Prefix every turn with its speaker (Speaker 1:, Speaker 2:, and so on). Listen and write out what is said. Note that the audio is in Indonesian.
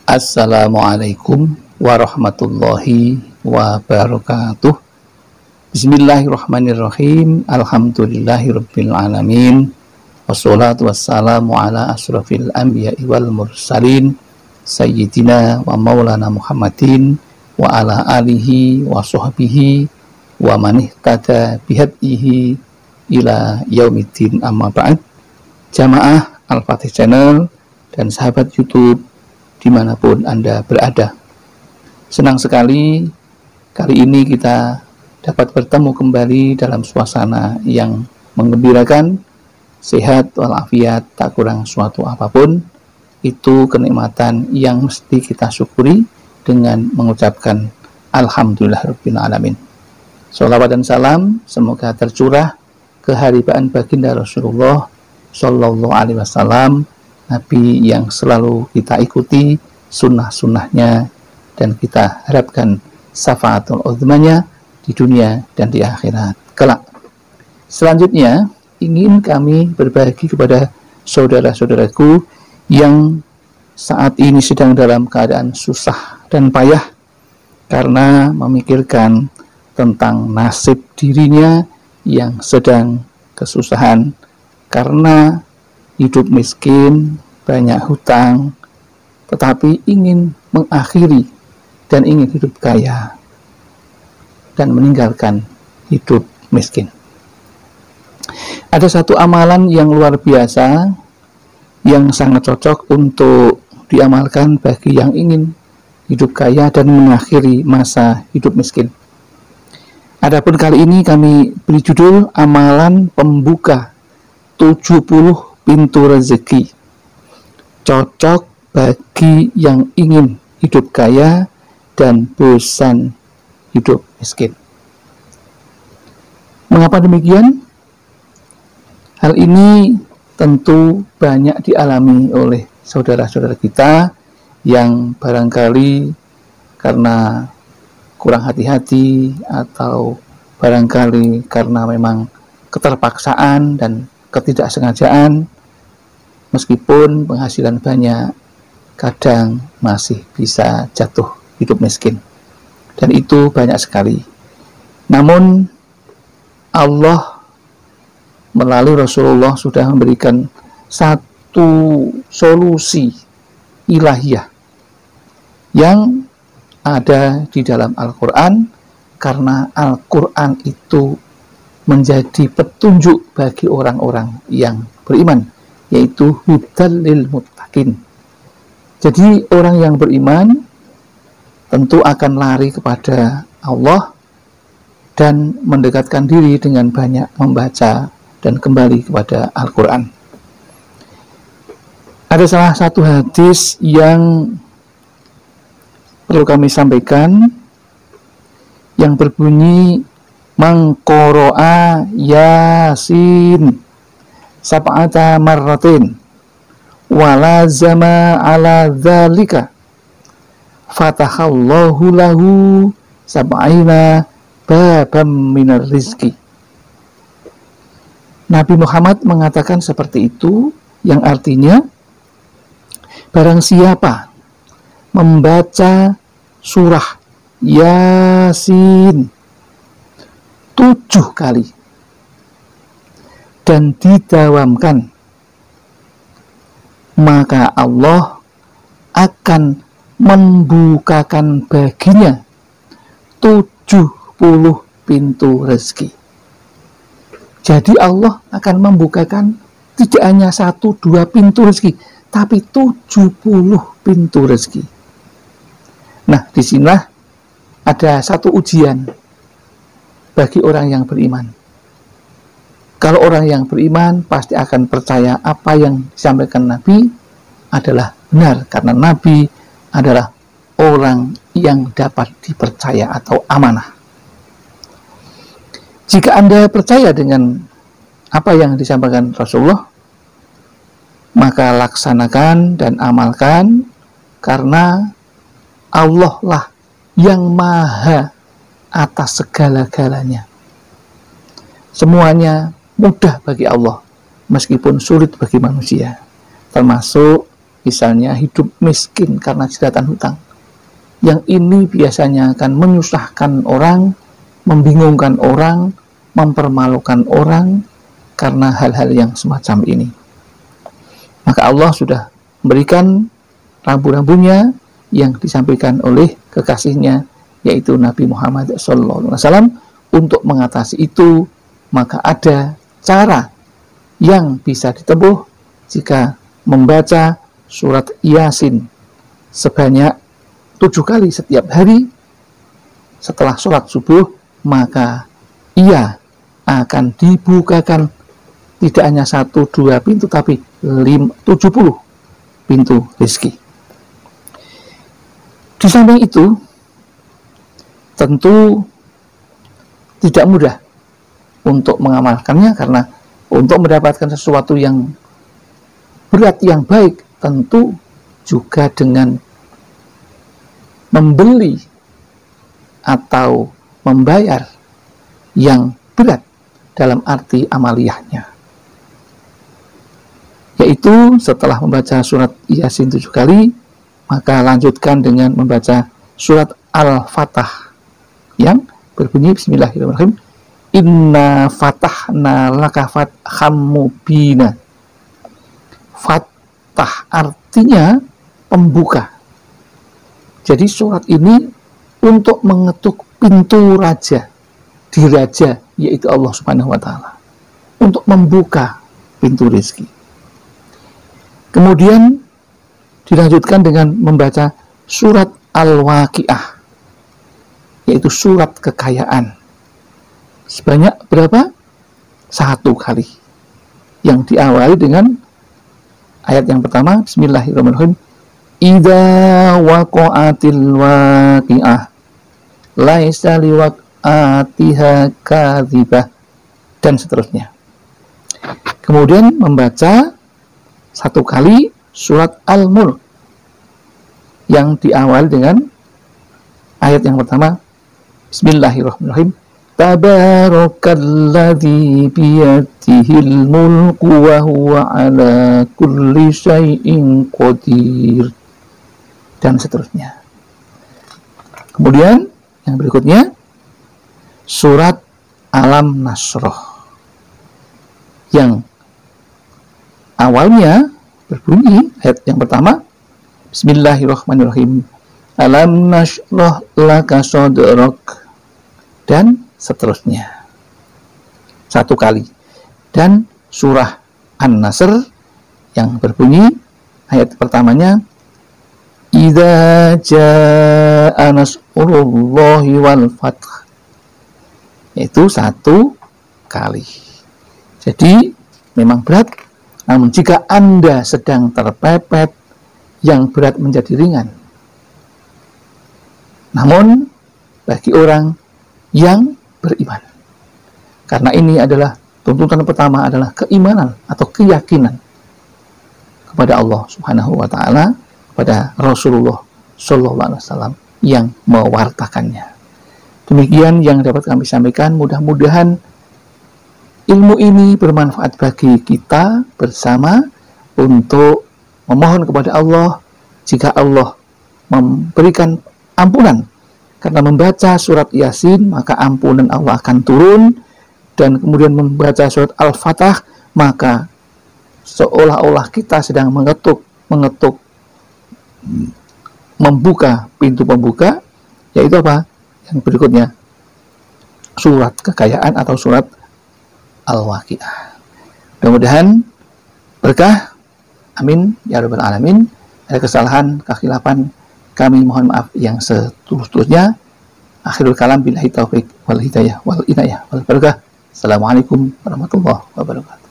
Speaker 1: Assalamualaikum warahmatullahi wabarakatuh. Bismillahirrahmanirrahim. Alhamdulillahirabbil alamin. Wassalatu wassalamu ala asrofil anbiya'i wal mursalin sayyidina wa maulana Muhammadin wa ala alihi wa sahbihi wa man ihtada bihadihi ila yaumiddin, amma ba'd. Jamaah Al-Fatih Channel dan sahabat YouTube dimanapun Anda berada, senang sekali kali ini kita dapat bertemu kembali dalam suasana yang menggembirakan, sehat walafiat, tak kurang suatu apapun. Itu kenikmatan yang mesti kita syukuri dengan mengucapkan Alhamdulillahirabbil alamin. Sholawat dan salam semoga tercurah keharibaan baginda Rasulullah Shallallahu Alaihi Wasallam, Nabi yang selalu kita ikuti sunnah-sunnahnya dan kita harapkan syafaatul uzmanya di dunia dan di akhirat kelak. Selanjutnya ingin kami berbagi kepada saudara-saudaraku yang saat ini sedang dalam keadaan susah dan payah karena memikirkan tentang nasib dirinya yang sedang kesusahan karena hidup miskin, banyak hutang, tetapi ingin mengakhiri dan ingin hidup kaya dan meninggalkan hidup miskin. Ada satu amalan yang luar biasa yang sangat cocok untuk diamalkan bagi yang ingin hidup kaya dan mengakhiri masa hidup miskin. Adapun kali ini kami beri judul amalan pembuka 70 pintu rezeki, cocok bagi yang ingin hidup kaya dan bosan hidup miskin. Mengapa demikian? Hal ini tentu banyak dialami oleh saudara-saudara kita yang barangkali karena kurang hati-hati atau barangkali karena memang keterpaksaan dan ketidaksengajaan, meskipun penghasilan banyak, kadang masih bisa jatuh hidup miskin. Dan itu banyak sekali. Namun Allah melalui Rasulullah sudah memberikan satu solusi ilahiyah yang ada di dalam Al-Quran, karena Al-Quran itu menjadi petunjuk bagi orang-orang yang beriman, yaitu hudal lil muttaqin. Jadi orang yang beriman tentu akan lari kepada Allah dan mendekatkan diri dengan banyak membaca dan kembali kepada Al-Quran. Ada salah satu hadis yang perlu kami sampaikan yang berbunyi, mangkoro'a yasin sab'ata marratin walazama ala dzalika fatahallahu lahu sab'ina babam minar rizki. Nabi Muhammad mengatakan seperti itu, yang artinya barang siapa membaca surah Yasin 7 kali dan didawamkan, maka Allah akan membukakan baginya 70 pintu rezeki. Jadi Allah akan membukakan tidak hanya 1-2 pintu rezeki, tapi 70 pintu rezeki. Nah, disinilah ada satu ujian bagi orang yang beriman. Kalau orang yang beriman pasti akan percaya apa yang disampaikan Nabi adalah benar, karena Nabi adalah orang yang dapat dipercaya atau amanah. Jika Anda percaya dengan apa yang disampaikan Rasulullah, maka laksanakan dan amalkan, karena Allah lah yang maha atas segala-galanya. Semuanya mudah bagi Allah, meskipun sulit bagi manusia, termasuk misalnya hidup miskin karena jeratan hutang. Yang ini biasanya akan menyusahkan orang, membingungkan orang, mempermalukan orang karena hal-hal yang semacam ini. Maka Allah sudah memberikan rambu-rambunya yang disampaikan oleh kekasihnya, yaitu Nabi Muhammad SAW untuk mengatasi itu. Maka ada cara yang bisa ditempuh jika membaca surat Yasin sebanyak 7 kali setiap hari setelah sholat subuh, maka ia akan dibukakan tidak hanya 1-2 pintu, tapi 70 pintu rezeki. Di samping itu, tentu tidak mudah untuk mengamalkannya, karena untuk mendapatkan sesuatu yang berat, yang baik, tentu juga dengan membeli atau membayar yang berat dalam arti amaliyahnya, yaitu setelah membaca surat Yasin 7 kali, maka lanjutkan dengan membaca surat Al-Fatah yang berbunyi Bismillahirrahmanirrahim, Inna fatahna laka fatham mubina. Fatah artinya pembuka. Jadi surat ini untuk mengetuk pintu raja, di raja, yaitu Allah Subhanahu wa Ta'ala, untuk membuka pintu rezeki. Kemudian dilanjutkan dengan membaca surat Al-Waqiah, yaitu surat kekayaan. Sebanyak berapa? 1 kali. Yang diawali dengan ayat yang pertama, Bismillahirrahmanirrahim, Idza waqa'atil waqi'ah laisa liwaq'atiha kadzibah, dan seterusnya. Kemudian membaca 1 kali surat Al-Mulk yang diawali dengan ayat yang pertama, Bismillahirrahmanirrahim, Tabarakalladzi biyadihil mulku wa huwa ala kulli syai'in qadir, dan seterusnya. Kemudian yang berikutnya surat Alam Nasroh yang awalnya berbunyi ayat yang pertama, Bismillahirrahmanirrahim, Alam nasroh laka sodrok, dan seterusnya 1 kali. Dan surah An-Nasr yang berbunyi ayat pertamanya, Idza jaa nasrullahi wal fath, yaitu 1 kali. Jadi memang berat, namun jika Anda sedang terpepet, yang berat menjadi ringan. Namun bagi orang yang beriman, karena ini adalah tuntutan pertama, adalah keimanan atau keyakinan kepada Allah Subhanahu wa Ta'ala, kepada Rasulullah Sallallahu Alaihi Wasallam yang mewartakannya. Demikian yang dapat kami sampaikan. Mudah-mudahan ilmu ini bermanfaat bagi kita bersama untuk memohon kepada Allah jika Allah memberikan ampunan. Karena membaca surat Yasin, maka ampunan Allah akan turun. Dan kemudian membaca surat Al-Fatah, maka seolah-olah kita sedang mengetuk, membuka pintu pembuka, yaitu apa? Yang berikutnya, surat kekayaan atau surat Al-Waqiah. Mudah-mudahan berkah. Amin ya rabbal alamin. Ada kesalahan, kekhilafan, kami mohon maaf yang setulus-tulusnya. Akhirul kalam, billahi taufik wal hidayah wal inayah wal barakah. Assalamualaikum warahmatullahi wabarakatuh.